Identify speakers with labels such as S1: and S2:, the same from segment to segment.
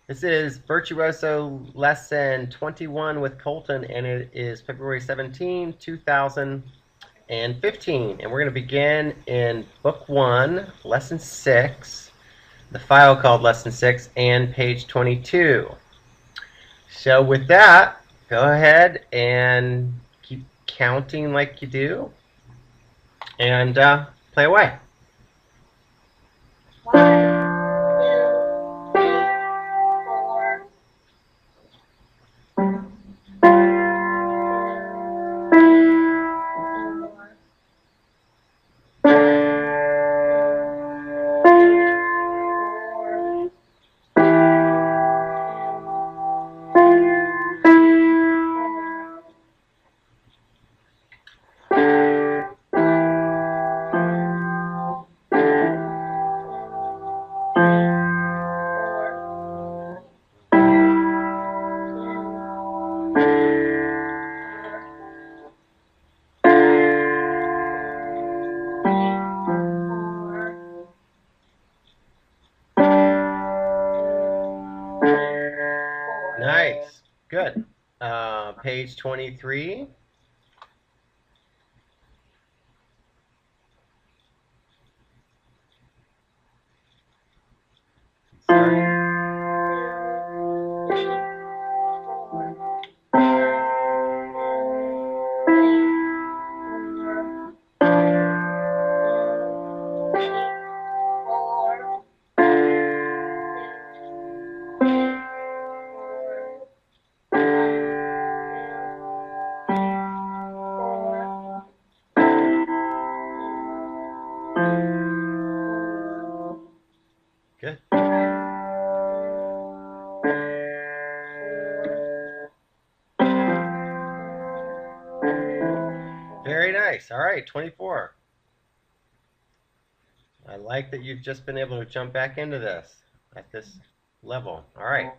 S1: This is Virtuoso Lesson 21 with Colton, and it is February 17, 2015. And we're going to begin in Book 1, Lesson 6, the file called Lesson 6, and page 22. So with that, go ahead and keep counting like you do, and play away.
S2: 1,
S1: Nice. Good. Page 23. Sorry. Good. Very nice. All right, 24. I like that you've just been able to jump back into this at this level. All right.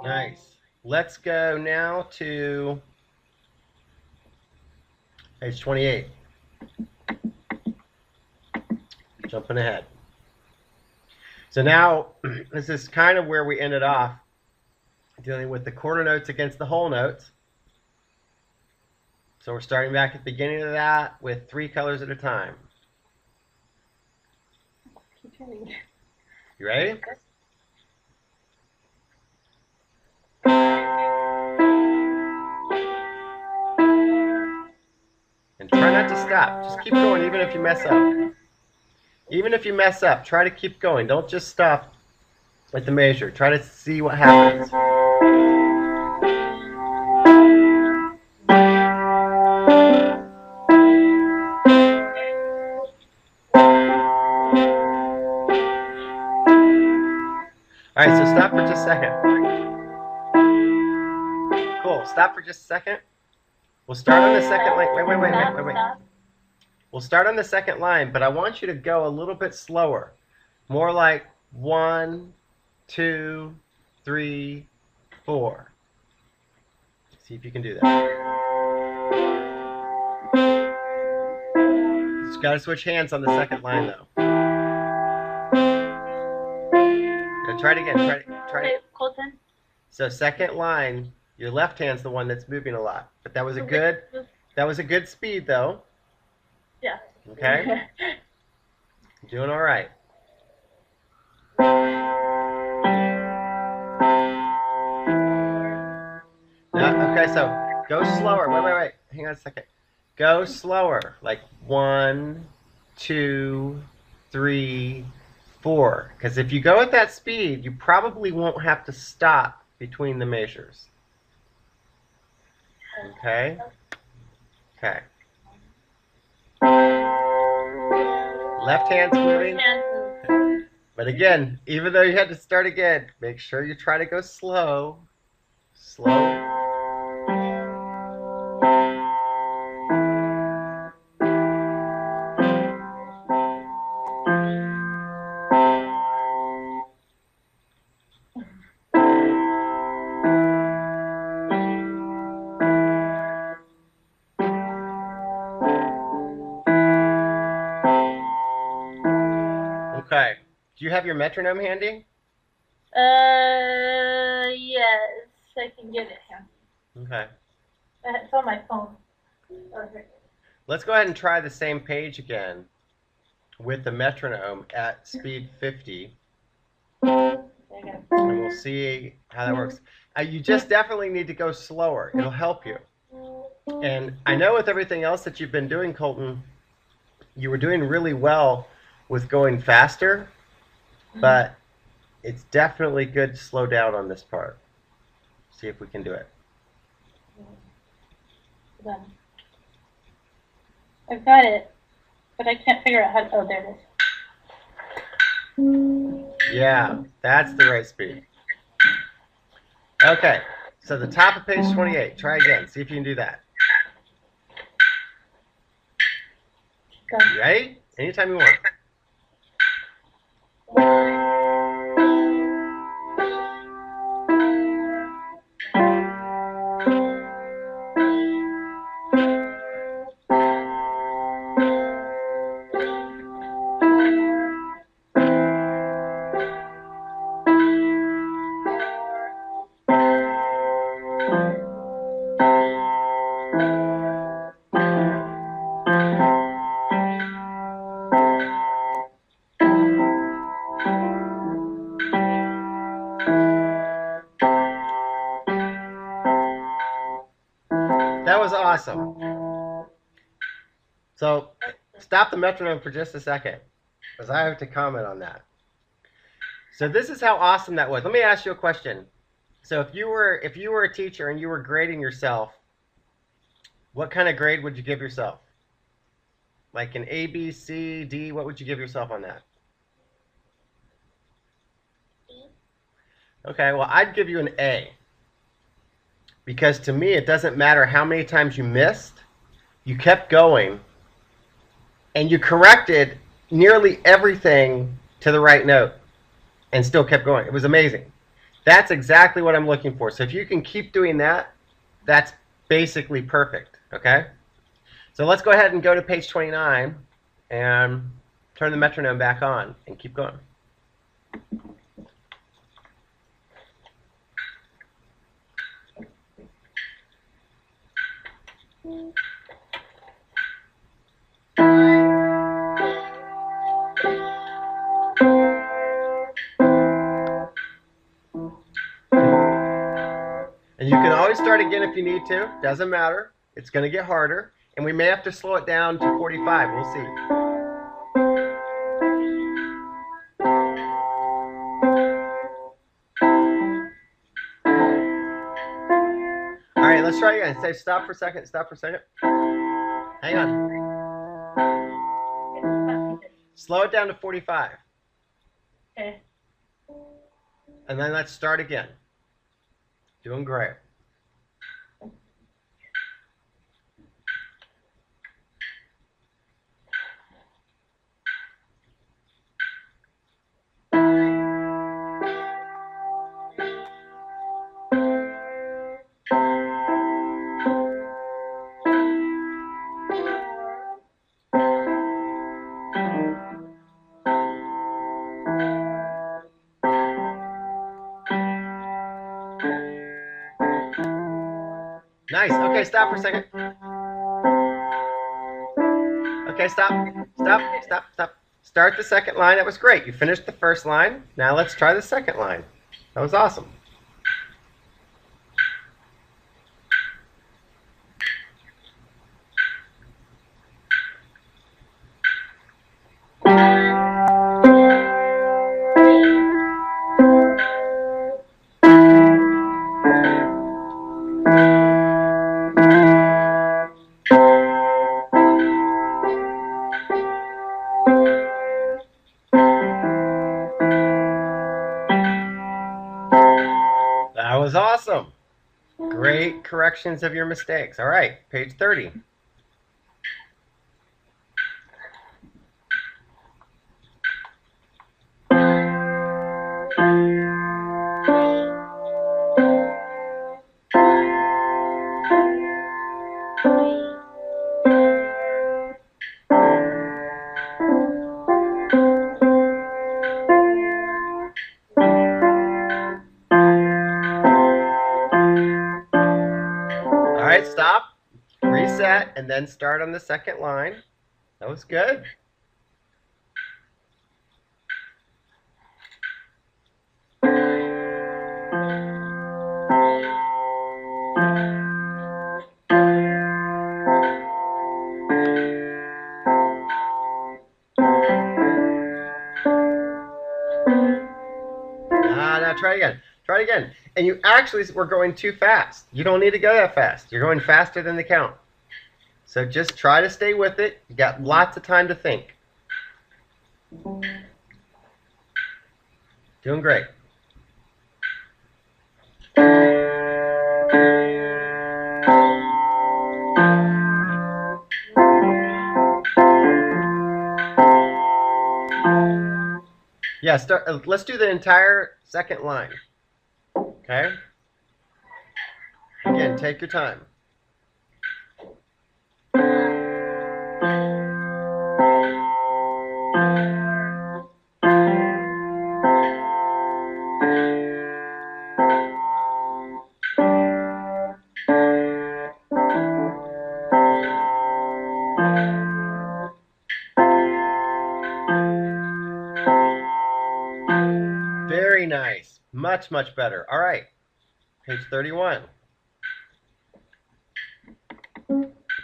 S1: Nice. Let's go now to page 28. Jumping ahead. So now, this is kind of where we ended off, dealing with the quarter notes against the whole notes. So we're starting back at the beginning of that with 3 colors at a time.
S2: keep turning.
S1: You ready? And try not to stop. Just keep going even if you mess up. Even if you mess up, try to keep going. Don't just stop at the measure. Try to see what happens. All right, so stop for just a second. Cool. Stop for just a second. We'll start on the second line. Wait. We'll start on the second line, but I want you to go a little bit slower. More like 1, 2, 3, 4. See if you can do that. Just got to switch hands on the second line, though. Now try it again. Try it.
S2: Colton.
S1: So second line, your left hand's the one that's moving a lot. But that was a good speed, though.
S2: Yeah.
S1: Okay? Doing all right. Okay, so go slower. Wait. Hang on a second. Go slower. Like 1, 2, 3, 4. Because if you go at that speed, you probably won't have to stop between the measures. Okay? Okay. Left hand's moving. But again, even though you had to start again, make sure you try to go slow. Slow. Okay. Do you have your metronome handy?
S2: Yes, I can get it here.
S1: Okay.
S2: It's on my phone. Okay.
S1: Let's go ahead and try the same page again with the metronome at speed 50. And we'll see how that works. You just definitely need to go slower. It'll help you. And I know with everything else that you've been doing, Colton, you were doing really well with going faster, but it's definitely good to slow down on this part. See if we can do it.
S2: I've got it, but I can't figure out how to. Oh, there it is.
S1: Yeah, that's the right speed. Okay, so the top of page 28. Try again. See if you can do that.
S2: Go.
S1: You ready? Anytime you want. That was awesome. So stop the metronome for just a second, because I have to comment on that. So this is how awesome that was. Let me ask you a question. So if you were a teacher and you were grading yourself, what kind of grade would you give yourself? Like an A, B, C, D, what would you give yourself on that? Okay, well, I'd give you an A. Because to me, it doesn't matter how many times you missed, you kept going, and you corrected nearly everything to the right note and still kept going. It was amazing. That's exactly what I'm looking for. So if you can keep doing that, that's basically perfect, okay? So let's go ahead and go to page 29 and turn the metronome back on and keep going. And you can always start again if you need to. Doesn't matter. It's going to get harder. And we may have to slow it down to 45. We'll see. All right, let's try again. Say stop for a second. Stop for a second. Hang on. Slow it down to 45.
S2: Okay.
S1: And then let's start again. Doing great. Nice. Okay, stop for a second. Okay, stop. Stop. Stop. Stop. Start the second line. That was great. You finished the first line. Now let's try the second line. That was awesome. was awesome. Great corrections of your mistakes. All right, page 30. All right, stop, reset, and then start on the second line. That was good. Now try it again. Try it again. And you actually were going too fast. You don't need to go that fast. You're going faster than the count. So just try to stay with it. You got lots of time to think. Doing great. Yeah, let's do the entire second line. Okay? Again, take your time. Very nice. Much, much better. All right. Page 31.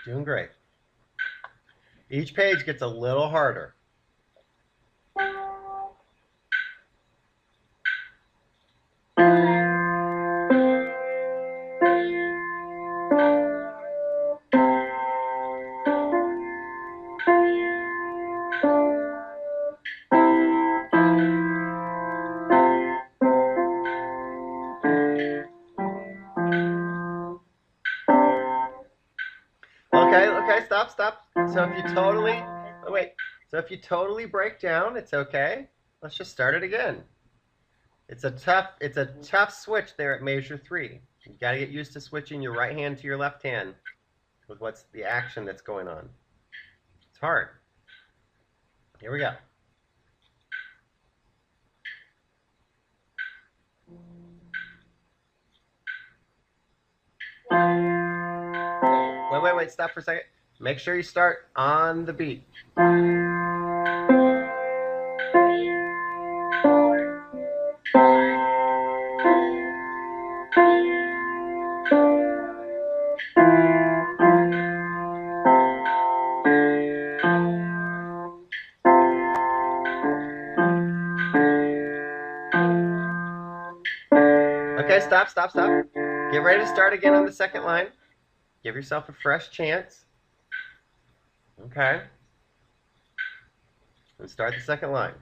S1: Doing great. Each page gets a little harder. Okay, stop. So if you totally break down, it's okay. Let's just start it again. It's a tough switch there at measure 3. You got to get used to switching your right hand to your left hand with what's the action that's going on. It's hard. Here we go. Wait, stop for a second. Make sure you start on the beat. Okay, stop. Get ready to start again on the second line. Give yourself a fresh chance. Okay. And start the second line.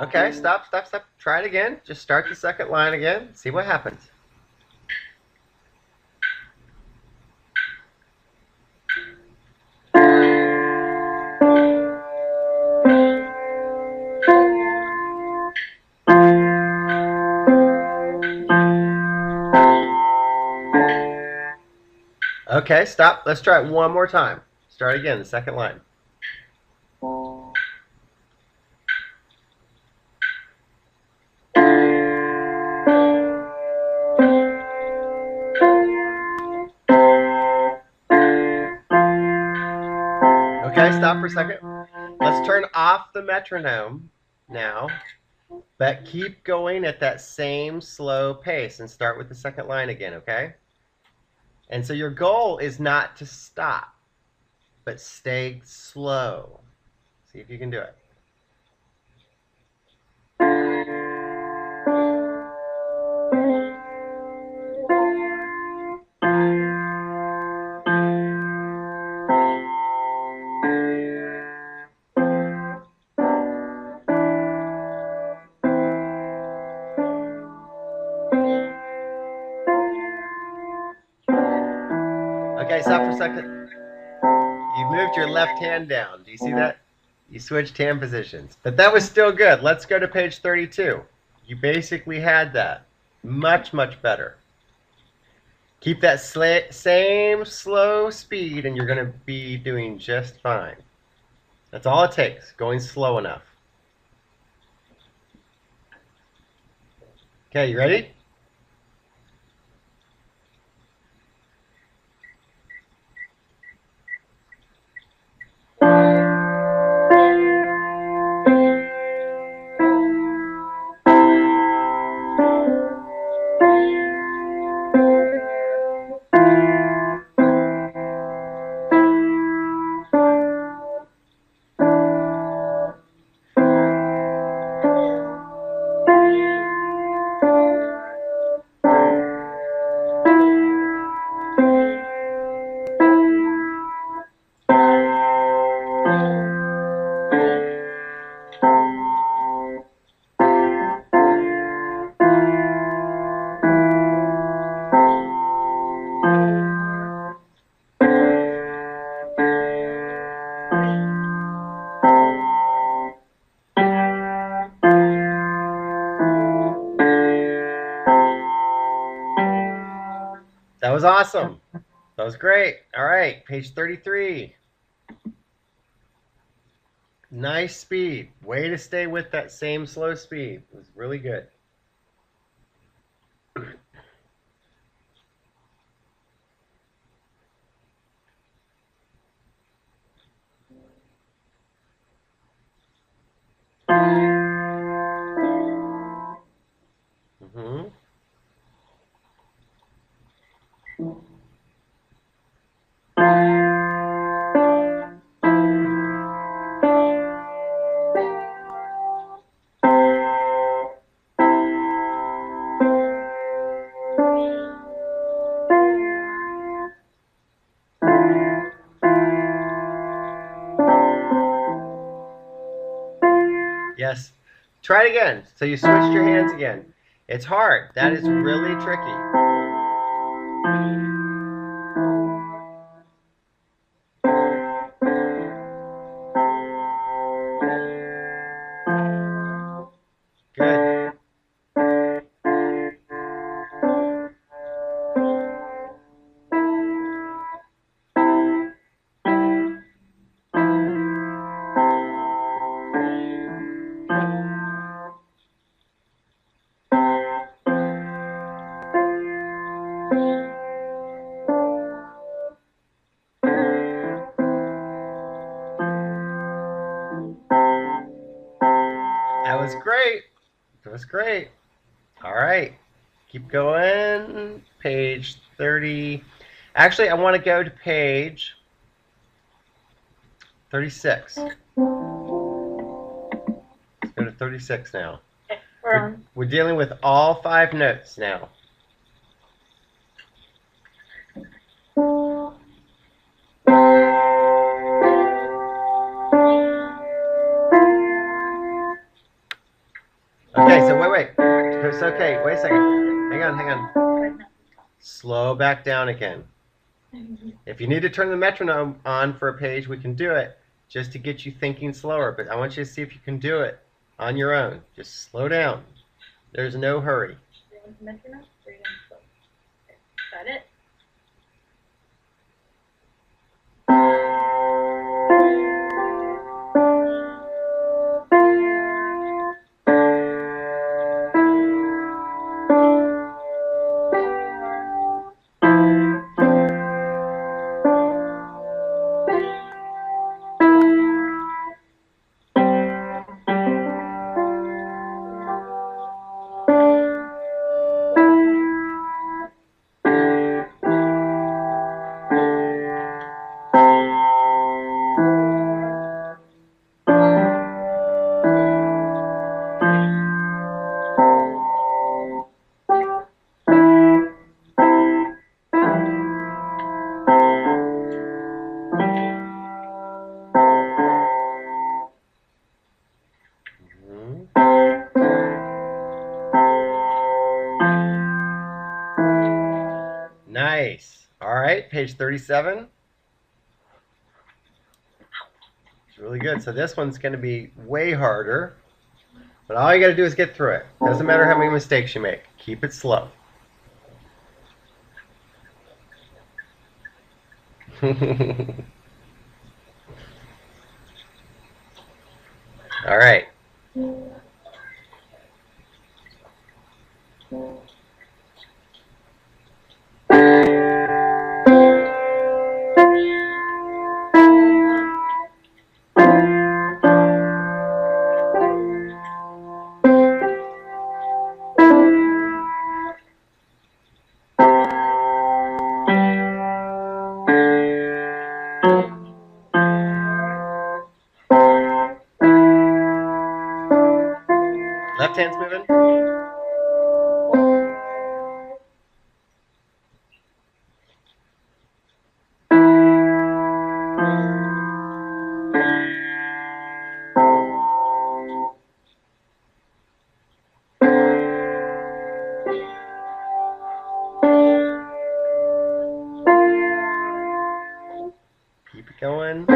S1: Okay, stop. Try it again. Just start the second line again. See what happens. Okay, stop. Let's try it one more time. Start again, the second line. Okay, stop for a second. Let's turn off the metronome now, but keep going at that same slow pace and start with the second line again, okay? And so your goal is not to stop, but stay slow. See if you can do it. Okay, stop for a second. You moved your left hand down. Do you see that? You switched hand positions. But that was still good. Let's go to page 32. You basically had that. Much, much better. Keep that same slow speed and you're going to be doing just fine. That's all it takes, going slow enough. Okay, you ready? That was awesome. That was great. All right, page 33. Nice speed. Way to stay with that same slow speed. It was really good. Mm-hmm. Yes. Try it again. So you switched your hands again. It's hard. That is really tricky. Good. That was great. That was great. All right. Keep going. Page 30. Actually, I want to go to page 36. Let's go to 36 now.
S2: Okay,
S1: We're dealing with all 5 notes now. Okay, so wait. It's okay. Wait a second. Hang on. Slow back down again. If you need to turn the metronome on for a page, we can do it just to get you thinking slower. But I want you to see if you can do it on your own. Just slow down. There's no hurry.
S2: Metronome? Got it.
S1: right, page 37. It's really good. So this one's going to be way harder. But all you got to do is get through it. Doesn't matter how many mistakes you make. Keep it slow. All right. Left hand's moving. Keep it going.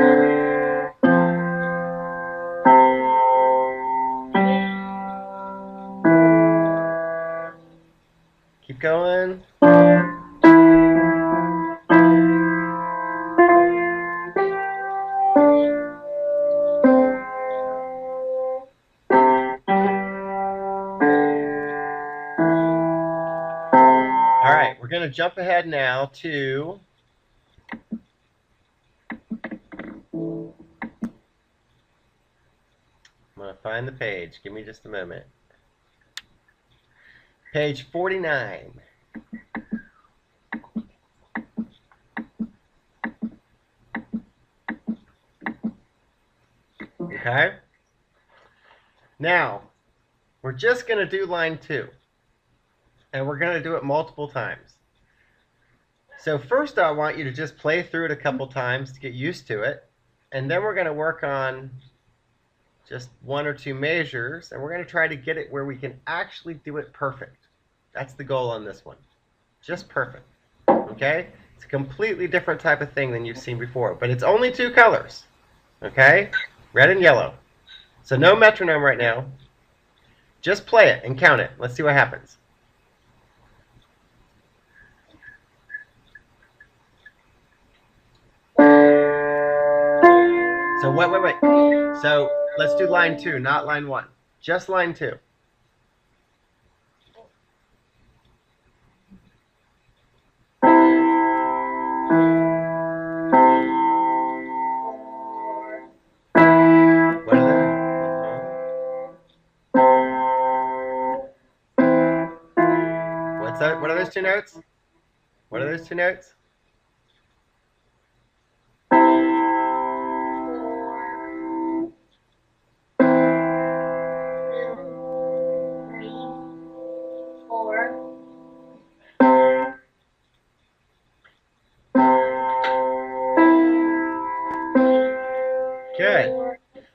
S1: Keep going. All right, we're going to jump ahead now to I'm going to find the page. Give me just a moment. Page 49. Okay? Now, we're just going to do line 2. And we're going to do it multiple times. So first I want you to just play through it a couple times to get used to it. And then we're going to work on just 1 or 2 measures. And we're going to try to get it where we can actually do it perfect. That's the goal on this one. Just perfect. Okay? It's a completely different type of thing than you've seen before. But it's only 2 colors. Okay? Red and yellow. So no metronome right now. Just play it and count it. Let's see what happens. So wait. So let's do line 2, not line 1. Just line 2. What are those 2 notes? What are those 2 notes? Good.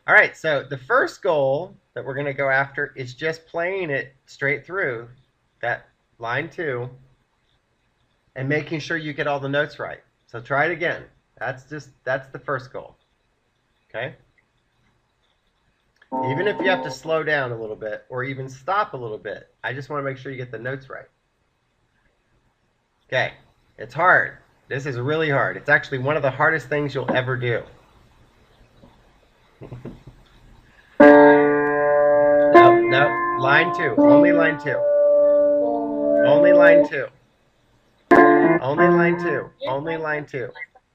S1: All right, so the first goal that we're going to go after is just playing it straight through, that line 2, and making sure you get all the notes right. So try it again. That's the first goal. Okay? Even if you have to slow down a little bit or even stop a little bit, I just want to make sure you get the notes right. Okay, it's hard. This is really hard. It's actually one of the hardest things you'll ever do. No, line 2. Only line 2. Only line 2. Only line 2. Only line 2.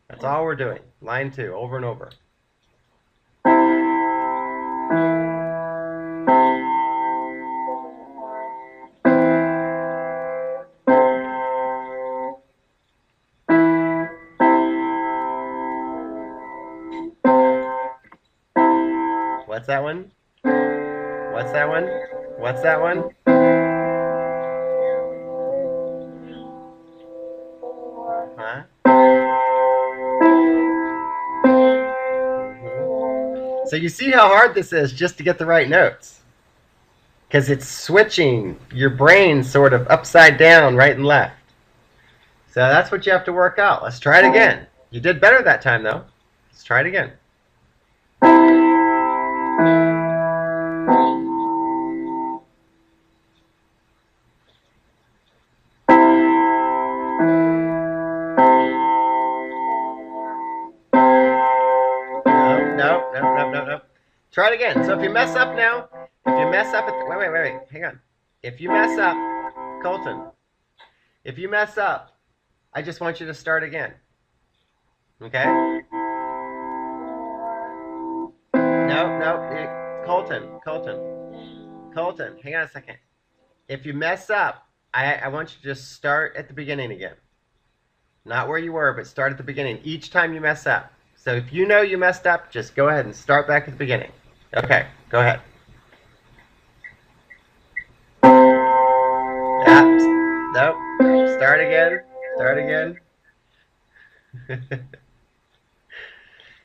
S1: That's all we're doing. Line 2, over and over. What's that one? What's that one? What's that one? Huh? So you see how hard this is just to get the right notes. Because it's switching your brain sort of upside down, right and left. So that's what you have to work out. Let's try it again. You did better that time, though. Let's try it again. No. Try it again. So if you mess up now, if you mess up at the, wait, hang on. If you mess up, Colton, if you mess up, I just want you to start again. Okay? No, Colton, hang on a second. If you mess up, I want you to just start at the beginning again. Not where you were, but start at the beginning each time you mess up. So if you know you messed up, just go ahead and start back at the beginning. Okay, go ahead. Yeah, nope. Start again.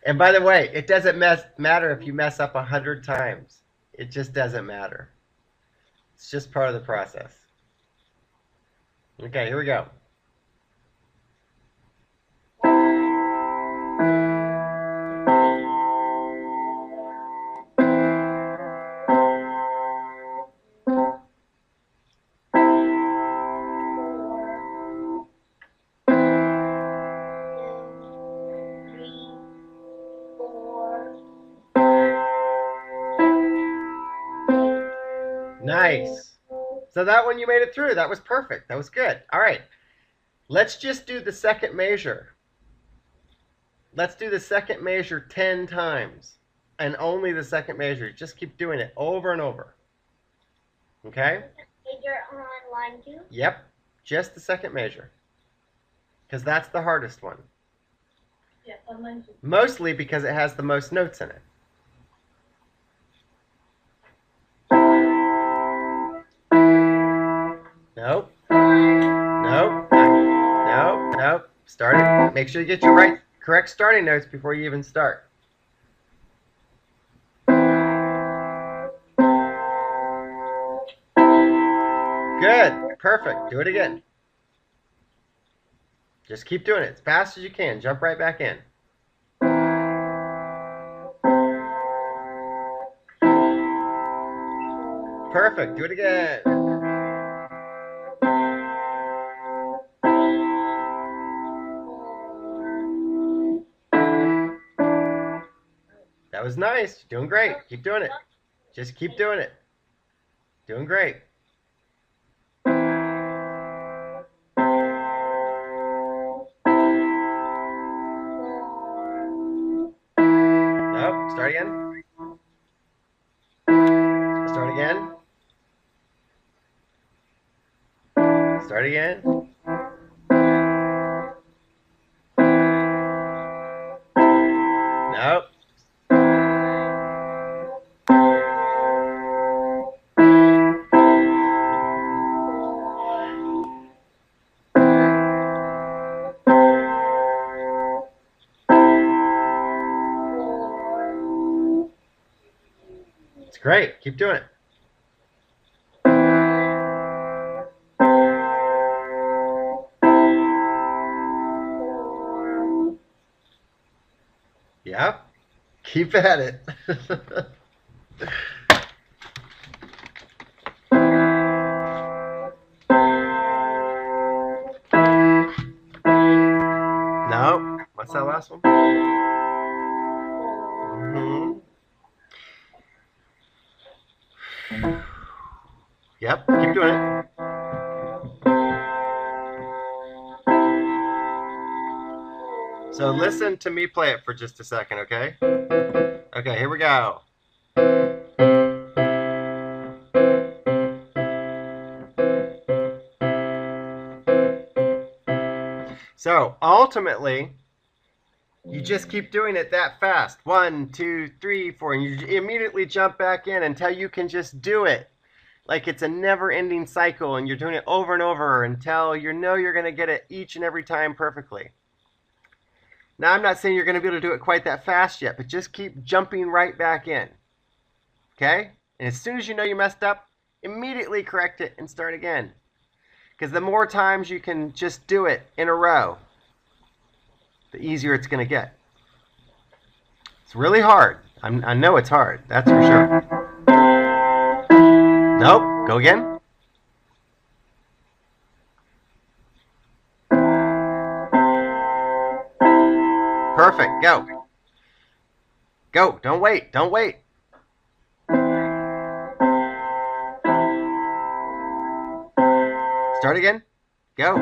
S1: And by the way, it doesn't matter if you mess up 100 times. It just doesn't matter. It's just part of the process. Okay, here we go. Nice. So that one you made it through. That was perfect. That was good. All right. Let's just do the second measure. Let's do the second measure 10 times. And only the second measure. Just keep doing it over and over. Okay?
S3: Measure on line 2?
S1: Yep. Just the second measure. Because that's the hardest one.
S2: Yeah, on line 2.
S1: Mostly because it has the most notes in it. Nope. Start it. Make sure you get your correct starting notes before you even start. Good. Perfect. Do it again. Just keep doing it as fast as you can. Jump right back in. Perfect. Do it again. That was nice. You're doing great. Keep doing it. Just keep doing it. Doing great. Nope. Start again. Start again. Start again. Nope. It's great. Keep doing it. Yep. Keep at it. No. What's that last one? Yep. Keep doing it. So listen to me play it for just a second, okay? Okay, here we go. So ultimately, you just keep doing it that fast. 1, 2, 3, 4, and you immediately jump back in until you can just do it. Like it's a never-ending cycle, and you're doing it over and over until you know you're going to get it each and every time perfectly. Now, I'm not saying you're going to be able to do it quite that fast yet, but just keep jumping right back in. Okay? And as soon as you know you messed up, immediately correct it and start again. Because the more times you can just do it in a row, the easier it's going to get. It's really hard. I know it's hard. That's for sure. Nope. Go again. Perfect. Go. Go. Don't wait. Don't wait. Start again. Go.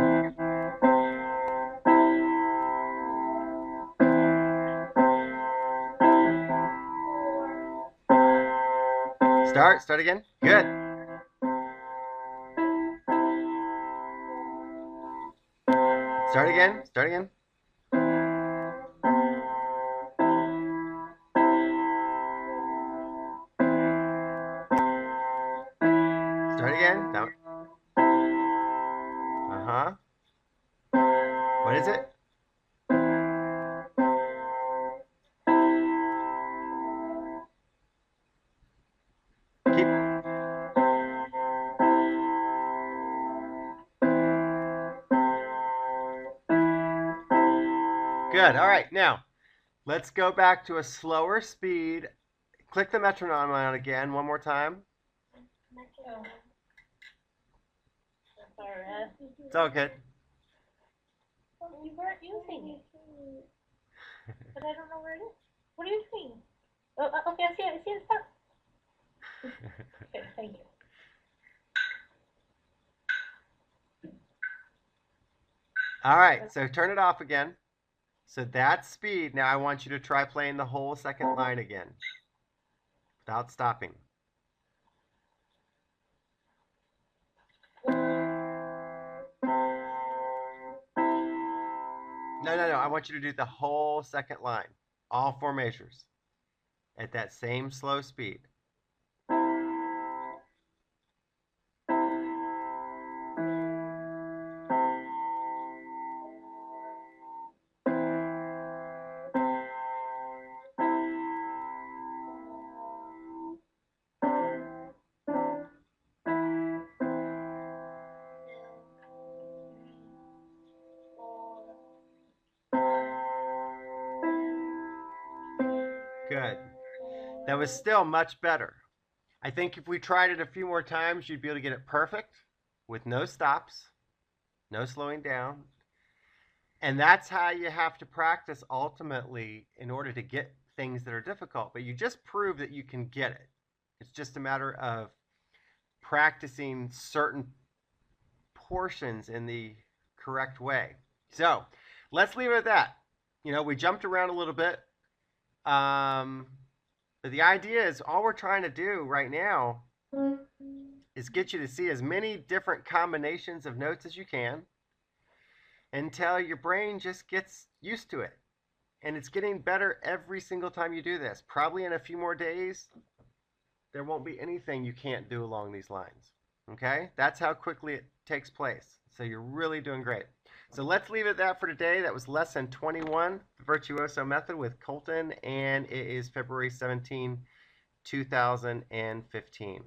S1: Start again. Good. Start again. Start again. Start again. Down. Uh-huh. What is it? Keep. Good. All right. Now, let's go back to a slower speed. Click the metronome on again one more time.
S2: Oh. Sorry.
S1: It's all good.
S2: Well, you weren't using it. But I don't know where it is. What are you doing? Oh, okay, I see it. I see it. Stop. Okay, thank you.
S1: All right, so turn it off again. So that's speed. Now I want you to try playing the whole second line again without stopping. No. I want you to do the whole second line, all four measures, at that same slow speed. Good. That was still much better. I think if we tried it a few more times, you'd be able to get it perfect with no stops, no slowing down. And that's how you have to practice ultimately in order to get things that are difficult. But you just prove that you can get it. It's just a matter of practicing certain portions in the correct way. So let's leave it at that. You know, we jumped around a little bit. But the idea is all we're trying to do right now is get you to see as many different combinations of notes as you can until your brain just gets used to it. And it's getting better every single time you do this. Probably in a few more days, there won't be anything you can't do along these lines. Okay? That's how quickly it takes place. So you're really doing great. So let's leave it at that for today. That was lesson 21, the Virtuoso Method with Colton, and it is February 17, 2015.